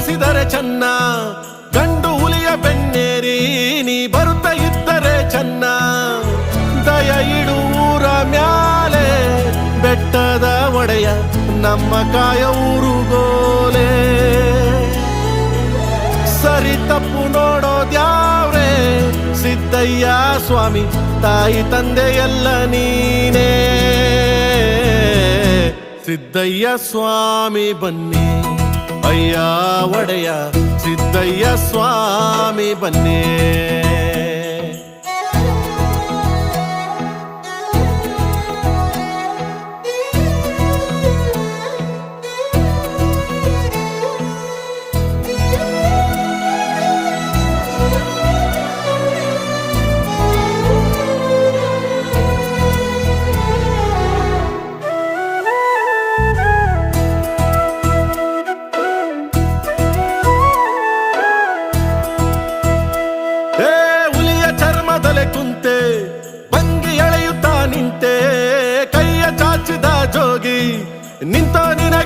ತೋರಿಸಿದರೆ ಚೆನ್ನ, ಗಂಡು ಹುಲಿಯ ಬೆನ್ನೇರಿ ನೀ ಬರುತ್ತ ಇದ್ದರೆ ಚೆನ್ನ. ದಯ ಇಡು ಊರ ಮ್ಯಾಲೆ ಬೆಟ್ಟದ ಒಡೆಯ ನಮ್ಮ ಕಾಯ ಊರುಗೋಲೆ. ಸರಿ ತಪ್ಪು ನೋಡೋದ್ಯಾವ್ರೆ ಸಿದ್ದಯ್ಯ ಸ್ವಾಮಿ, ತಾಯಿ ತಂದೆ ಎಲ್ಲ ನೀನೇ. ಸಿದ್ದಯ್ಯ ಸ್ವಾಮಿ ಬನ್ನಿ, ಅಯ್ಯ ಒಡೆಯ ಸಿದ್ದಯ್ಯ ಸ್ವಾಮಿ ಬನ್ನಿ. ಕುಂತೆ ಬಂಗಿ ಎಳೆಯುತ್ತಾ ನಿಂತೆ, ಕೈಯ ಚಾಚಿದ ಜೋಗಿ ನಿಂತ ನಿನಗೆ